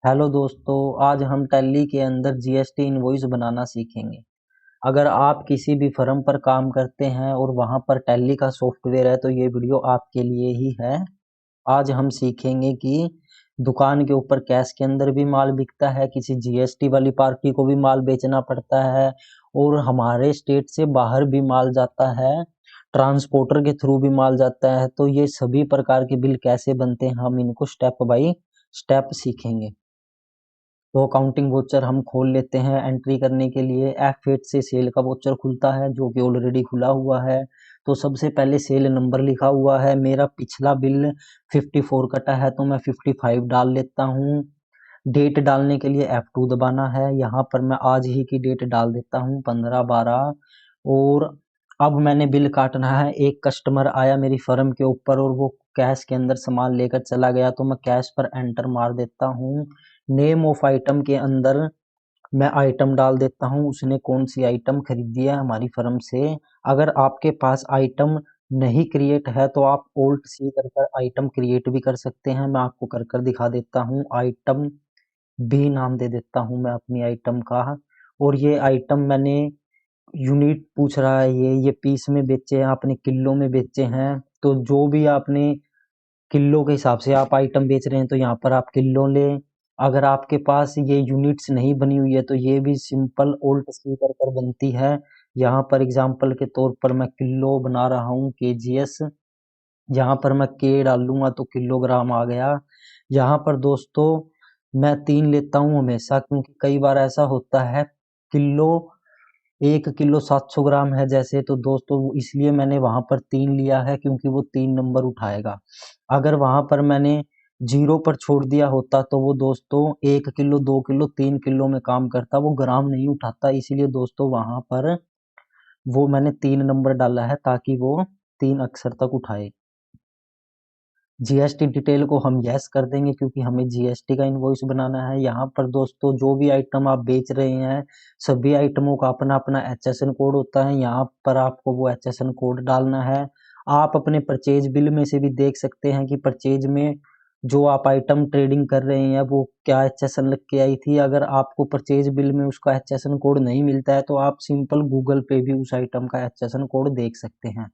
Hello दोस्तों, आज हम टैली के अंदर जीएसटी इनवॉइस बनाना सीखेंगे। अगर आप किसी भी फर्म पर काम करते हैं और वहां पर टैली का सॉफ्टवेयर है तो ये वीडियो आपके लिए ही है। आज हम सीखेंगे कि दुकान के ऊपर कैश के अंदर भी माल बिकता है, किसी जीएसटी वाली पार्टी को भी माल बेचना पड़ता है और हमारे स्टेट से बाहर भी माल जाता है, ट्रांसपोर्टर के थ्रू भी माल जाता है। तो ये सभी प्रकार के बिल कैसे बनते हैं, हम इनको स्टेप बाय स्टेप सीखेंगे। तो अकाउंटिंग वोचर हम खोल लेते हैं। एंट्री करने के लिए F8 से सेल का वोचर खुलता है जो कि ऑलरेडी खुला हुआ है। तो सबसे पहले सेल नंबर लिखा हुआ है, मेरा पिछला बिल 54 कटा है तो मैं 55 डाल लेता हूँ। डेट डालने के लिए F2 दबाना है। यहाँ पर मैं आज ही की डेट डाल देता हूँ 15/12। और अब मैंने बिल काटना है। एक कस्टमर आया मेरी फर्म के ऊपर और वो कैश के अंदर सामान लेकर चला गया तो मैं कैश पर एंटर मार देता हूँ। नेम ऑफ आइटम के अंदर मैं आइटम डाल देता हूँ, उसने कौन सी आइटम खरीदी है हमारी फर्म से। अगर आपके पास आइटम नहीं क्रिएट है तो आप ऑल्ट सी कर कर आइटम क्रिएट भी कर सकते हैं। मैं आपको कर कर दिखा देता हूँ। आइटम बी नाम दे देता हूँ मैं अपनी आइटम का। और ये आइटम मैंने यूनिट पूछ रहा है, ये पीस में बेचे हैं आपने, किलो में बेचे हैं। तो जो भी आपने किलो के हिसाब से आप आइटम बेच रहे हैं तो यहाँ पर आप किलो लें। अगर आपके पास ये यूनिट्स नहीं बनी हुई है तो ये भी सिंपल ओल्ट सी कर बनती है। यहाँ पर एग्जांपल के तौर पर मैं किलो बना रहा हूँ केजीएस। यहाँ पर मैं के डालूंगा तो किलोग्राम आ गया। यहाँ पर दोस्तों मैं 3 लेता हूँ हमेशा, क्योंकि कई बार ऐसा होता है किलो 1 किलो 700 ग्राम है जैसे, तो दोस्तों इसलिए मैंने वहां पर 3 लिया है क्योंकि वो 3 नंबर उठाएगा। अगर वहां पर मैंने 0 पर छोड़ दिया होता तो वो दोस्तों 1 किलो 2 किलो 3 किलो में काम करता, वो ग्राम नहीं उठाता। इसीलिए दोस्तों वहां पर वो मैंने 3 नंबर डाला है ताकि वो 3 अक्षर तक उठाए। जीएसटी डिटेल को हम यस कर देंगे क्योंकि हमें जीएसटी का इनवॉइस बनाना है। यहाँ पर दोस्तों जो भी आइटम आप बेच रहे हैं सभी आइटमों का अपना अपना एचएसएन कोड होता है। यहाँ पर आपको वो एचएसएन कोड डालना है। आप अपने परचेज बिल में से भी देख सकते हैं कि परचेज में जो आप आइटम ट्रेडिंग कर रहे हैं वो क्या एचएसएन लग के आई थी। अगर आपको परचेज बिल में उसका एचएसएन कोड नहीं मिलता है तो आप सिंपल गूगल पे भी उस आइटम का एचएसएन कोड देख सकते हैं।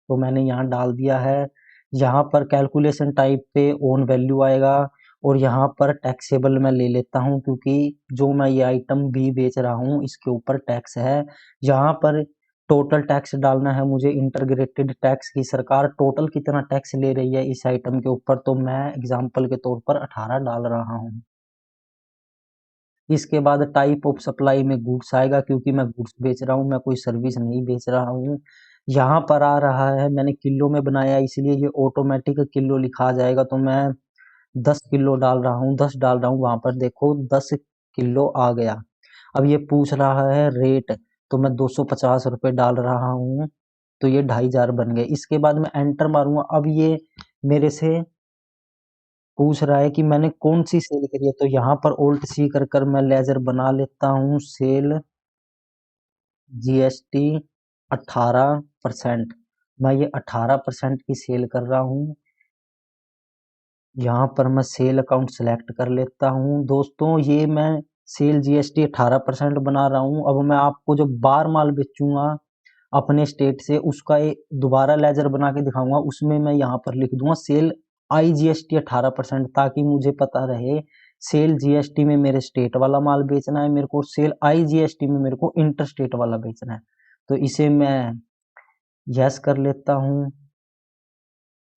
तो मैंने यहाँ डाल दिया है। यहाँ पर कैलकुलेशन टाइप पे ओन वैल्यू आएगा और यहाँ पर टैक्सेबल मैं ले लेता हूँ क्योंकि जो मैं ये आइटम बी बेच रहा हूँ इसके ऊपर टैक्स है। यहाँ पर टोटल टैक्स डालना है मुझे, इंटीग्रेटेड टैक्स की सरकार टोटल कितना टैक्स ले रही है इस आइटम के ऊपर, तो मैं एग्जाम्पल के तौर पर 18 डाल रहा हूँ। इसके बाद टाइप ऑफ सप्लाई में गुड्स आएगा क्योंकि मैं गुड्स बेच रहा हूँ, मैं कोई सर्विस नहीं बेच रहा हूँ। यहाँ पर आ रहा है मैंने किलो में बनाया इसलिए ये ऑटोमेटिक किलो लिखा जाएगा, तो मैं 10 किलो डाल रहा हूँ, 10 डाल रहा हूँ। वहां पर देखो 10 किलो आ गया। अब ये पूछ रहा है रेट, तो मैं 250 रुपये डाल रहा हूँ, तो ये 2500 बन गए। इसके बाद मैं एंटर मारूंगा। अब ये मेरे से पूछ रहा है कि मैंने कौन सी सेल करी है, तो यहाँ पर ऑल्ट सी कर कर मैं लेजर बना लेता हूँ। सेल जीएसटी 18%, मैं ये 18% की सेल कर रहा हूँ। यहाँ पर मैं सेल अकाउंट सेलेक्ट कर लेता हूँ। दोस्तों ये मैं सेल जीएसटी 18% बना रहा हूँ। अब मैं आपको जो बार माल बेचूंगा अपने स्टेट से उसका एक दोबारा लेजर बना के दिखाऊंगा, उसमें मैं यहाँ पर लिख दूंगा सेल आई जीएसटी 18%, ताकि मुझे पता रहे सेल जीएसटी में मेरे स्टेट वाला माल बेचना है मेरे को, सेल आई जीएसटी में मेरे को इंटर स्टेट वाला बेचना है। तो इसे मैं यस कर लेता हूँ।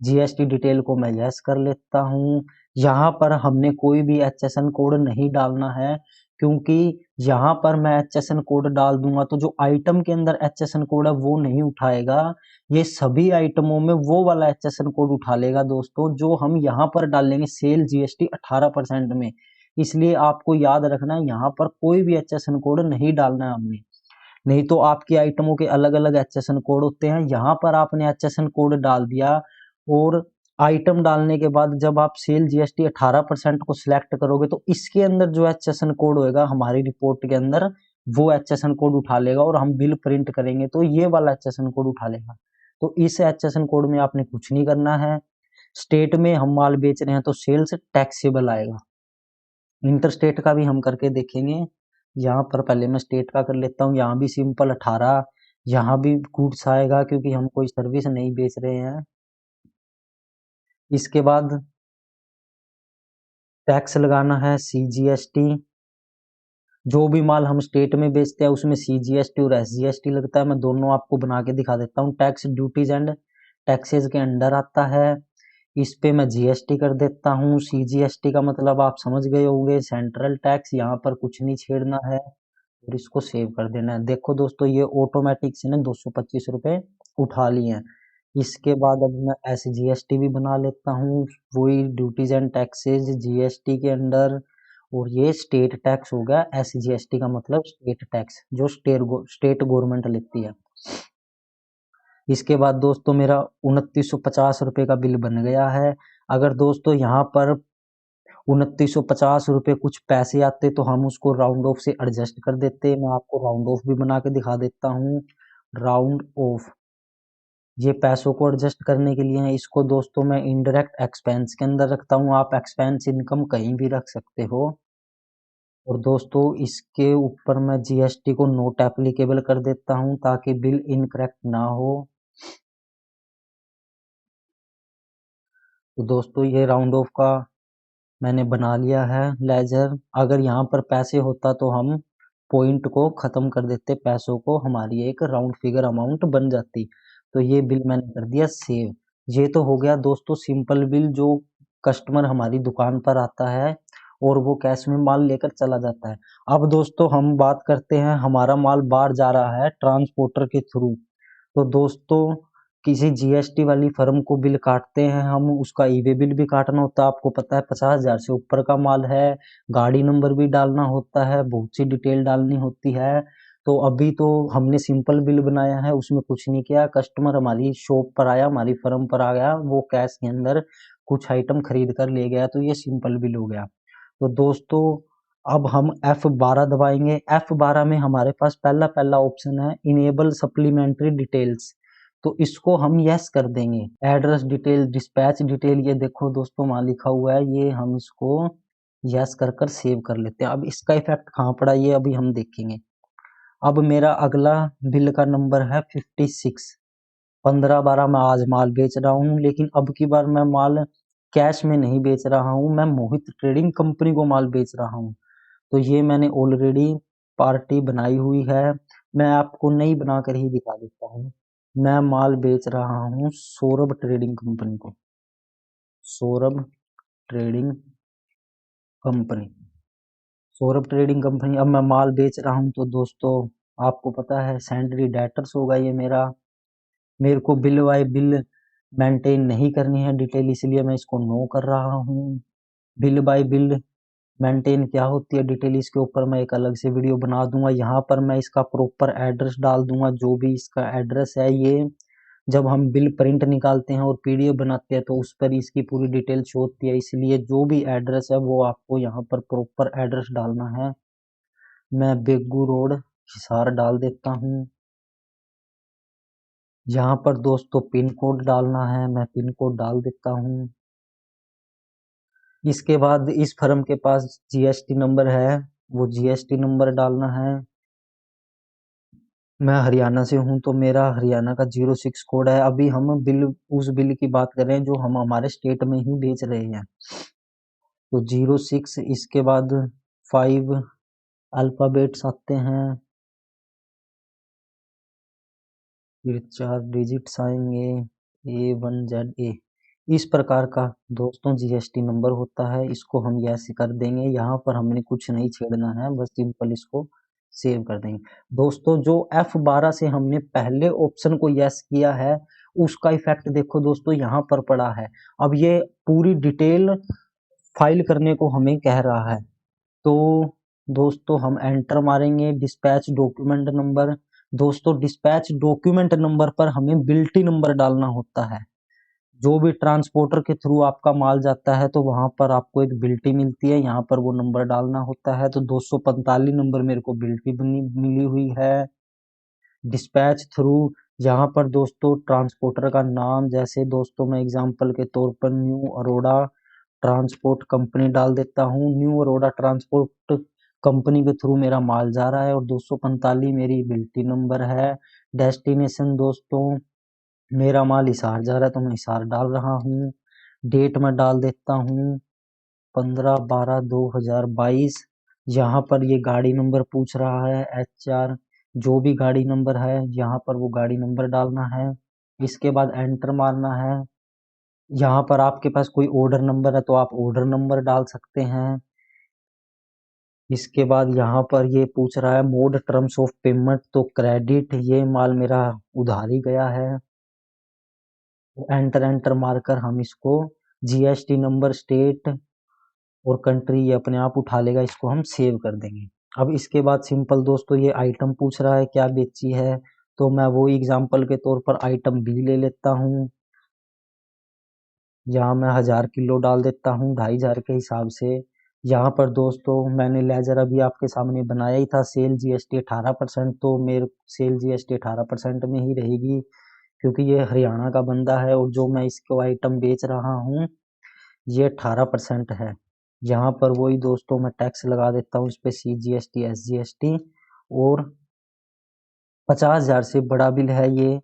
जीएसटी डिटेल को मैं यस कर लेता हूँ। यहाँ पर हमने कोई भी एचएसएन कोड नहीं डालना है क्योंकि यहाँ पर मैं एचएसएन कोड डाल दूंगा तो जो आइटम के अंदर एचएसएन कोड है वो नहीं उठाएगा, ये सभी आइटमों में वो वाला एचएसएन कोड उठा लेगा दोस्तों जो हम यहाँ पर डालेंगे सेल जीएसटी 18% में। इसलिए आपको याद रखना है यहाँ पर कोई भी एचएसएन कोड नहीं डालना है हमने, नहीं तो आपकी आइटमों के अलग अलग एचएसएन कोड होते हैं। यहाँ पर आपने एचएसएन कोड डाल दिया और आइटम डालने के बाद जब आप सेल जीएसटी 18% को सिलेक्ट करोगे तो इसके अंदर जो एचएसएन कोड होएगा हमारी रिपोर्ट के अंदर वो एचएसएन कोड उठा लेगा और हम बिल प्रिंट करेंगे तो ये वाला एचएसएन कोड उठा लेगा। तो इस एचएसएन कोड में आपने कुछ नहीं करना है। स्टेट में हम माल बेच रहे हैं तो सेल्स टैक्सेबल आएगा। इंटर स्टेट का भी हम करके देखेंगे। यहाँ पर पहले मैं स्टेट का कर लेता हूँ। यहाँ भी सिंपल 18, यहाँ भी गुड्स आएगा क्योंकि हम कोई सर्विस नहीं बेच रहे हैं। इसके बाद टैक्स लगाना है CGST। जो भी माल हम स्टेट में बेचते हैं उसमें CGST और SGST लगता है। मैं दोनों आपको बना के दिखा देता हूँ। टैक्स ड्यूटीज एंड टैक्सेस के अंडर आता है। इस पे मैं GST कर देता हूँ। CGST का मतलब आप समझ गए होंगे, सेंट्रल टैक्स। यहाँ पर कुछ नहीं छेड़ना है और इसको सेव कर देना है। देखो दोस्तों, ये ऑटोमेटिक से ना 225 रुपए उठा लिए हैं। इसके बाद अब मैं SGST भी बना लेता हूँ, वही ड्यूटीज एंड टैक्सेस GST के अंडर। और ये स्टेट टैक्स हो गया। SGST का मतलब स्टेट टैक्स, जो स्टेट गवर्नमेंट लेती है। इसके बाद दोस्तों मेरा 2950 रुपये का बिल बन गया है। अगर दोस्तों यहाँ पर 2950 रुपये कुछ पैसे आते तो हम उसको राउंड ऑफ से एडजस्ट कर देते। मैं आपको राउंड ऑफ भी बना के दिखा देता हूँ। राउंड ऑफ, ये पैसों को एडजस्ट करने के लिए है। इसको दोस्तों मैं इनडायरेक्ट एक्सपेंस के अंदर रखता हूँ। आप एक्सपेंस इनकम कहीं भी रख सकते हो। और दोस्तों इसके ऊपर मैं GST को नोट एप्लीकेबल कर देता हूँ ताकि बिल इनकरेक्ट ना हो। तो दोस्तों ये राउंड ऑफ का मैंने बना लिया है लेजर। अगर यहाँ पर पैसे होता तो हम पॉइंट को खत्म कर देते, पैसों को, हमारी एक राउंड फिगर अमाउंट बन जाती। तो ये बिल मैंने कर दिया सेव। ये तो हो गया दोस्तों सिंपल बिल, जो कस्टमर हमारी दुकान पर आता है और वो कैश में माल लेकर चला जाता है। अब दोस्तों हम बात करते हैं, हमारा माल बाहर जा रहा है ट्रांसपोर्टर के थ्रू। तो दोस्तों किसी GST वाली फर्म को बिल काटते हैं हम, उसका ईवे बिल भी काटना होता है। आपको पता है 50,000 से ऊपर का माल है, गाड़ी नंबर भी डालना होता है, बहुत सी डिटेल डालनी होती है। तो अभी तो हमने सिंपल बिल बनाया है, उसमें कुछ नहीं किया। कस्टमर हमारी शॉप पर आया, हमारी फर्म पर आ गया, वो कैश के अंदर कुछ आइटम खरीद कर ले गया, तो ये सिंपल बिल हो गया। तो दोस्तों अब हम F12 दबाएंगे। F12 में हमारे पास पहला पहला ऑप्शन है इनेबल सप्लीमेंट्री डिटेल्स। तो इसको हम यस कर देंगे। एड्रेस डिटेल, डिस्पैच डिटेल, ये देखो दोस्तों वहां लिखा हुआ है, ये हम इसको यस कर कर सेव कर लेते हैं। अब इसका इफेक्ट कहाँ पड़ा ये अभी हम देखेंगे। अब मेरा अगला बिल का नंबर है 56। 15/12 मैं आज माल बेच रहा हूँ, लेकिन अब की बार मैं माल कैश में नहीं बेच रहा हूँ, मैं मोहित ट्रेडिंग कंपनी को माल बेच रहा हूँ। तो ये मैंने ऑलरेडी पार्टी बनाई हुई है, मैं आपको नहीं बनाकर ही दिखा देता हूँ। मैं माल बेच रहा हूँ सौरभ ट्रेडिंग कंपनी को, Saurabh trading company, Saurabh trading company. अब मैं माल बेच रहा हूँ तो दोस्तों आपको पता है सैंडरी डेटर्स होगा ये मेरा। मेरे को बिल बाय बिल मेंटेन नहीं करनी है डिटेल, इसलिए मैं इसको नो कर रहा हूँ। बिल बाय बिल मेंटेन क्या होती है डिटेल, इसके ऊपर मैं एक अलग से वीडियो बना दूंगा। यहाँ पर मैं इसका प्रॉपर एड्रेस डाल दूंगा, जो भी इसका एड्रेस है। ये जब हम बिल प्रिंट निकालते हैं और PDF बनाते हैं तो उस पर इसकी पूरी डिटेल शो होती है, इसलिए जो भी एड्रेस है वो आपको यहाँ पर प्रॉपर एड्रेस डालना है। मैं बेगू रोड हिसार डाल देता हूँ। यहाँ पर दोस्तों पिन कोड डालना है, मैं पिन कोड डाल देता हूँ। इसके बाद इस फर्म के पास GST नंबर है, वो GST नंबर डालना है। मैं हरियाणा से हूँ तो मेरा हरियाणा का 06 कोड है। अभी हम बिल, उस बिल की बात कर रहे हैं जो हम हमारे स्टेट में ही बेच रहे हैं। तो 06, इसके बाद 5 अल्फाबेट्स आते हैं, फिर 4 डिजिट्स आएंगे, A1ZA। इस प्रकार का दोस्तों GST नंबर होता है। इसको हम यस कर देंगे, यहाँ पर हमने कुछ नहीं छेड़ना है, बस सिंपल इसको सेव कर देंगे। दोस्तों जो F12 से हमने पहले ऑप्शन को यस किया है उसका इफेक्ट देखो दोस्तों यहाँ पर पड़ा है। अब ये पूरी डिटेल फाइल करने को हमें कह रहा है। तो दोस्तों हम एंटर मारेंगे डिस्पैच डॉक्यूमेंट नंबर। दोस्तों डिस्पैच डॉक्यूमेंट नंबर पर हमें बिल्टी नंबर डालना होता है। जो भी ट्रांसपोर्टर के थ्रू आपका माल जाता है तो वहां पर आपको एक बिल्टी मिलती है, यहाँ पर वो नंबर डालना होता है। तो 245 नंबर मेरे को बिल्टी मिली हुई है। डिस्पैच थ्रू, यहाँ पर दोस्तों ट्रांसपोर्टर का नाम, जैसे दोस्तों मैं एग्जांपल के तौर पर न्यू अरोड़ा ट्रांसपोर्ट कंपनी डाल देता हूँ। न्यू अरोड़ा ट्रांसपोर्ट कंपनी के थ्रू मेरा माल जा रहा है और 245 मेरी बिल्टी नंबर है। डेस्टिनेशन दोस्तों मेरा माल हिसार जा रहा है तो मैं हिसार डाल रहा हूँ। डेट में डाल देता हूँ 15/12/2022। यहाँ पर ये गाड़ी नंबर पूछ रहा है HR, जो भी गाड़ी नंबर है यहाँ पर वो गाड़ी नंबर डालना है। इसके बाद एंटर मारना है। यहाँ पर आपके पास कोई ऑर्डर नंबर है तो आप ऑर्डर नंबर डाल सकते हैं। इसके बाद यहाँ पर ये पूछ रहा है मोड टर्म्स ऑफ पेमेंट, तो क्रेडिट, ये माल मेरा उधार ही गया है। एंटर एंटर मारकर हम इसको GST नंबर, स्टेट और कंट्री ये अपने आप उठा लेगा, इसको हम सेव कर देंगे। अब इसके बाद सिंपल दोस्तों ये आइटम पूछ रहा है क्या बेची है, तो मैं वो एग्जांपल के तौर पर आइटम B ले लेता हूँ। यहाँ मैं 1000 किलो डाल देता हूँ 2500 के हिसाब से। यहाँ पर दोस्तों मैंने लेजर अभी आपके सामने बनाया ही था, सेल GST 18%, तो मेरे सेल GST 18% में ही रहेगी क्योंकि ये हरियाणा का बंदा है और जो मैं इसको आइटम बेच रहा हूँ ये 18% है। यहाँ पर वही दोस्तों मैं टैक्स लगा देता हूँ इस पे, CGST SGST, और 50,000 से बड़ा बिल है ये,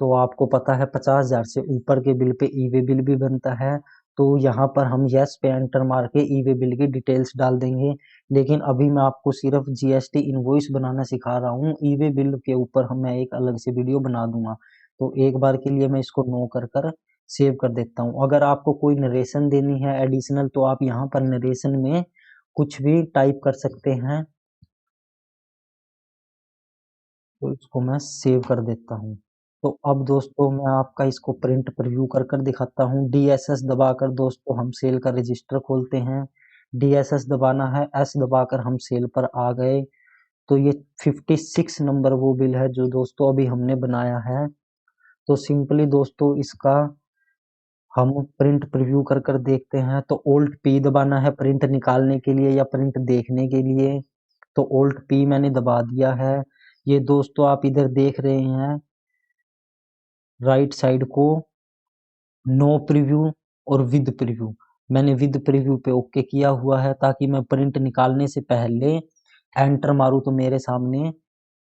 तो आपको पता है 50,000 से ऊपर के बिल पे ई-वे बिल भी बनता है। तो यहाँ पर हम यस पे एंटर मार के ई-वे बिल की डिटेल्स डाल देंगे। लेकिन अभी मैं आपको सिर्फ GST इनवॉइस बनाना सिखा रहा हूँ, ई-वे बिल के ऊपर हम मैं एक अलग से वीडियो बना दूंगा। तो एक बार के लिए मैं इसको नो कर कर सेव कर देता हूँ। अगर आपको कोई नरेशन देनी है एडिशनल तो आप यहाँ पर नरेशन में कुछ भी टाइप कर सकते हैं। तो इसको मैं सेव कर देता हूँ। तो अब दोस्तों मैं आपका इसको प्रिंट प्रीव्यू कर कर दिखाता हूँ। DSS दबाकर दोस्तों हम सेल का रजिस्टर खोलते हैं। DSS दबाना है, S दबाकर हम सेल पर आ गए। तो ये 56 नंबर वो बिल है जो दोस्तों अभी हमने बनाया है। तो सिंपली दोस्तों इसका हम प्रिंट प्रीव्यू कर कर देखते हैं। तो Alt P दबाना है प्रिंट निकालने के लिए या प्रिंट देखने के लिए। तो Alt P मैंने दबा दिया है। ये दोस्तों आप इधर देख रहे हैं राइट साइड को नो प्रीव्यू और विद प्रीव्यू, मैंने विद प्रीव्यू पे ओके किया हुआ है ताकि मैं प्रिंट निकालने से पहले एंटर मारूं तो मेरे सामने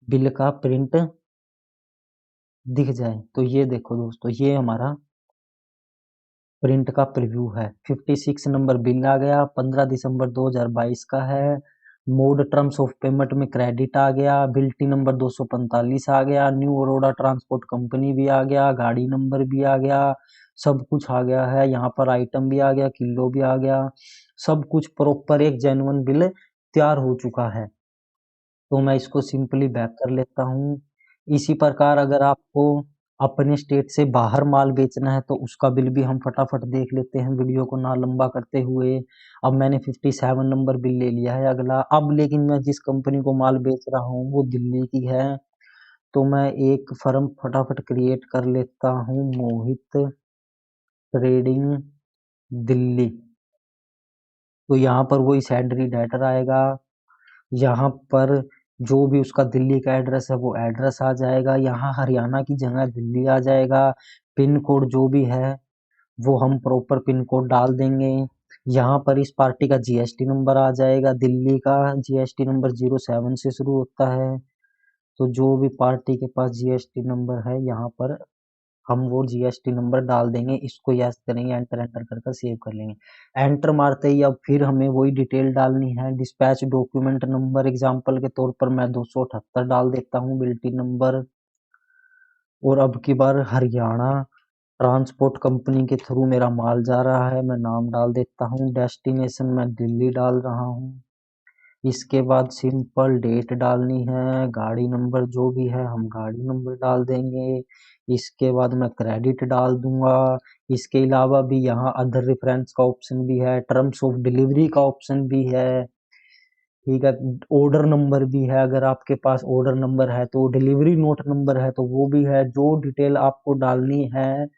बिल का प्रिंट दिख जाए। तो ये देखो दोस्तों ये हमारा प्रिंट का प्रीव्यू है। 56 नंबर बिल आ गया, 15 दिसंबर 2022 का है। मोड टर्म्स ऑफ पेमेंट में क्रेडिट आ गया, बिल्टी नंबर 245 आ गया, न्यू अरोड़ा ट्रांसपोर्ट कंपनी भी आ गया, गाड़ी नंबर भी आ गया, सब कुछ आ गया है। यहाँ पर आइटम भी आ गया, किलो भी आ गया, सब कुछ प्रॉपर एक जेन्युइन बिल तैयार हो चुका है। तो मैं इसको सिंपली बैक कर लेता हूँ। इसी प्रकार अगर आपको अपने स्टेट से बाहर माल बेचना है तो उसका बिल भी हम फटाफट देख लेते हैं वीडियो को ना लंबा करते हुए। अब मैंने 57 नंबर बिल ले लिया है अगला। अब लेकिन मैं जिस कंपनी को माल बेच रहा हूँ वो दिल्ली की है, तो मैं एक फर्म फटाफट क्रिएट कर लेता हूँ, मोहित ट्रेडिंग दिल्ली। तो यहाँ पर वही सैलरी डेटर आएगा, यहाँ पर जो भी उसका दिल्ली का एड्रेस है वो एड्रेस आ जाएगा, यहाँ हरियाणा की जगह दिल्ली आ जाएगा। पिन कोड जो भी है वो हम प्रॉपर पिन कोड डाल देंगे। यहाँ पर इस पार्टी का GST नंबर आ जाएगा, दिल्ली का GST नंबर 07 से शुरू होता है। तो जो भी पार्टी के पास GST नंबर है यहाँ पर हम वो GST नंबर डाल देंगे। इसको यस करेंगे, एंटर एंटर कर कर सेव कर लेंगे। एंटर मारते ही अब फिर हमें वही डिटेल डालनी है। डिस्पैच डॉक्यूमेंट नंबर एग्जांपल के तौर पर मैं 278 डाल देता हूँ बिल्टी नंबर। और अब की बार हरियाणा ट्रांसपोर्ट कंपनी के थ्रू मेरा माल जा रहा है, मैं नाम डाल देता हूँ। डेस्टिनेशन मैं दिल्ली डाल रहा हूँ। इसके बाद सिंपल डेट डालनी है, गाड़ी नंबर जो भी है हम गाड़ी नंबर डाल देंगे। इसके बाद मैं क्रेडिट डाल दूंगा। इसके अलावा भी यहाँ अदर रेफरेंस का ऑप्शन भी है, टर्म्स ऑफ डिलीवरी का ऑप्शन भी है, ठीक है, ऑर्डर नंबर भी है। अगर आपके पास ऑर्डर नंबर है तो डिलीवरी नोट नंबर है तो वो भी है। जो डिटेल आपको डालनी है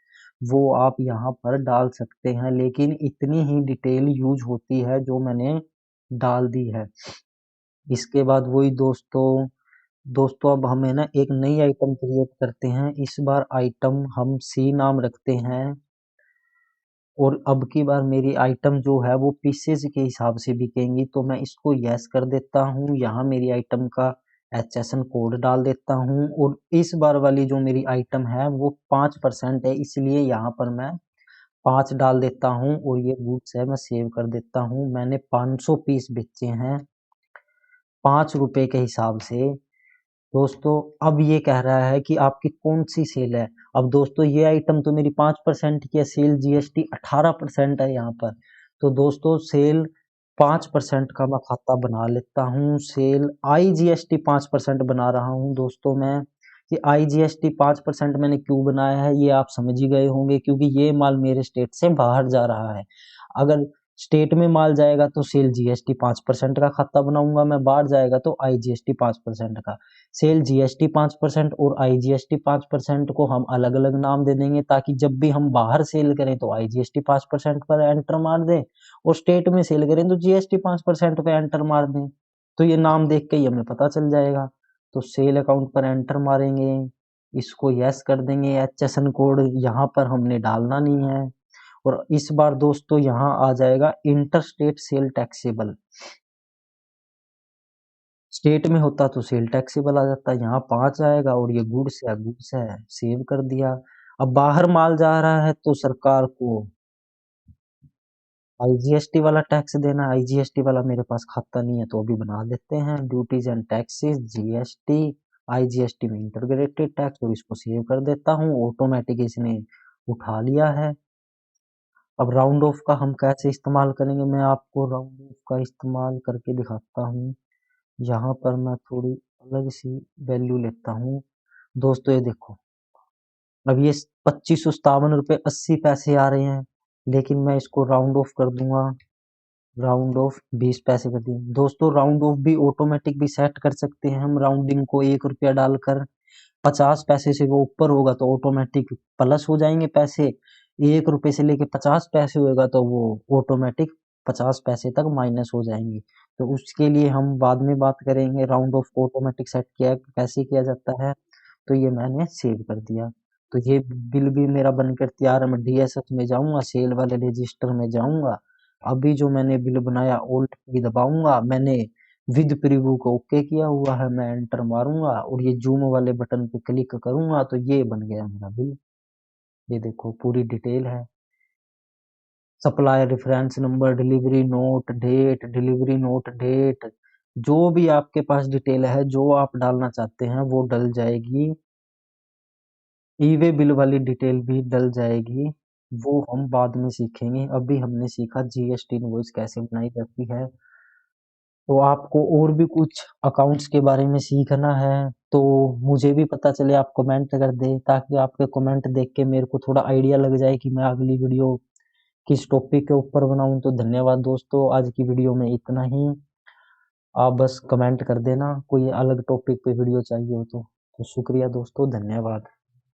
वो आप यहाँ पर डाल सकते हैं, लेकिन इतनी ही डिटेल यूज होती है जो मैंने डाल दी है। इसके बाद वही दोस्तों दोस्तों अब हमें ना एक नई आइटम क्रिएट करते हैं। इस बार आइटम हम C नाम रखते हैं। और अब की बार मेरी आइटम जो है वो पीसेज के हिसाब से बिकेंगी, तो मैं इसको यस कर देता हूँ। यहाँ मेरी आइटम का HSN कोड डाल देता हूँ और इस बार वाली जो मेरी आइटम है वो 5% है, इसलिए यहाँ पर मैं 5 डाल देता हूँ और ये गुड्स है मैं सेव कर देता हूँ। मैंने 500 पीस बेचे हैं 5 रुपए के हिसाब से। दोस्तों अब ये कह रहा है कि आपकी कौन सी सेल है। अब दोस्तों ये आइटम तो मेरी 5% की है, सेल GST 18% है यहाँ पर। तो दोस्तों सेल 5% का मैं खाता बना लेता हूँ। सेल IGST 5% बना रहा हूँ दोस्तों मैं। ये IGST 5% मैंने क्यों बनाया है ये आप समझ ही गए होंगे, क्योंकि ये माल मेरे स्टेट से बाहर जा रहा है। अगर स्टेट में माल जाएगा तो सेल GST 5% का खाता बनाऊंगा मैं, बाहर जाएगा तो IGST 5% का। सेल GST 5% और IGST 5% को हम अलग अलग नाम दे देंगे, ताकि जब भी हम बाहर सेल करें तो IGST 5% पर एंटर मार दें और स्टेट में सेल करें तो GST 5% पे एंटर मार दें। तो ये नाम देख के ही हमें पता चल जाएगा। तो सेल अकाउंट पर एंटर मारेंगे, इसको यस कर देंगे। HSN कोड यहाँ पर हमने डालना नहीं है। और इस बार दोस्तों यहाँ आ जाएगा interstate sale taxable. State में होता तो सेल टैक्सेबल आ जाता, यहाँ 5 आएगा और ये गुड्स है सेव कर दिया। अब बाहर माल जा रहा है तो सरकार को IGST वाला टैक्स देना। IGST वाला मेरे पास खाता नहीं है तो अभी बना देते हैं। Duties and taxes GST, IGST में इंटीग्रेटेड टैक्स, और इसको सेव कर देता हूँ। ऑटोमेटिक इसने उठा लिया है। अब राउंड ऑफ का हम कैसे इस्तेमाल करेंगे, मैं आपको राउंड ऑफ का इस्तेमाल करके दिखाता हूँ। यहाँ पर मैं थोड़ी अलग सी वैल्यू लेता हूँ। दोस्तों ये देखो, अब ये 2557 रुपये 80 पैसे आ रहे हैं, लेकिन मैं इसको राउंड ऑफ कर दूंगा। राउंड ऑफ 20 पैसे कर दिए। दोस्तों राउंड ऑफ भी ऑटोमेटिक भी सेट कर सकते हैं हम, राउंडिंग को 1 रुपया डालकर। 50 पैसे से वो ऊपर होगा तो ऑटोमेटिक प्लस हो जाएंगे पैसे, 1 रुपए से लेके 50 पैसे होगा तो वो ऑटोमेटिक 50 पैसे तक माइनस हो जाएंगे। तो उसके लिए हम बाद में बात करेंगे। राउंड ऑफ ऑटोमेटिक सेट किया कैसे किया जाता है। तो ये मैंने सेव कर दिया। तो ये बिल भी मेरा बनकर तैयार है। मैं DSS में जाऊंगा, सेल वाले रजिस्टर में जाऊंगा। अभी जो मैंने बिल बनाया ऑल्ट की दबाऊंगा, मैंने विद प्रीव्यू को ओके किया हुआ है, मैं एंटर मारूंगा और ये जूम वाले बटन पे क्लिक करूंगा तो ये बन गया मेरा बिल। ये देखो पूरी डिटेल है, supplier reference number, delivery note date, जो भी आपके पास डिटेल है जो आप डालना चाहते हैं वो डल जाएगी। ई वे बिल वाली डिटेल भी डल जाएगी, वो हम बाद में सीखेंगे। अभी हमने सीखा GST इनवॉइस कैसे बनाई जाती है। तो आपको और भी कुछ अकाउंट्स के बारे में सीखना है तो मुझे भी पता चले, आप कमेंट कर दें, ताकि आपके कमेंट देख के मेरे को थोड़ा आइडिया लग जाए कि मैं अगली वीडियो किस टॉपिक के ऊपर बनाऊं। तो धन्यवाद दोस्तों, आज की वीडियो में इतना ही। आप बस कमेंट कर देना कोई अलग टॉपिक पे वीडियो चाहिए हो तो शुक्रिया दोस्तों, धन्यवाद।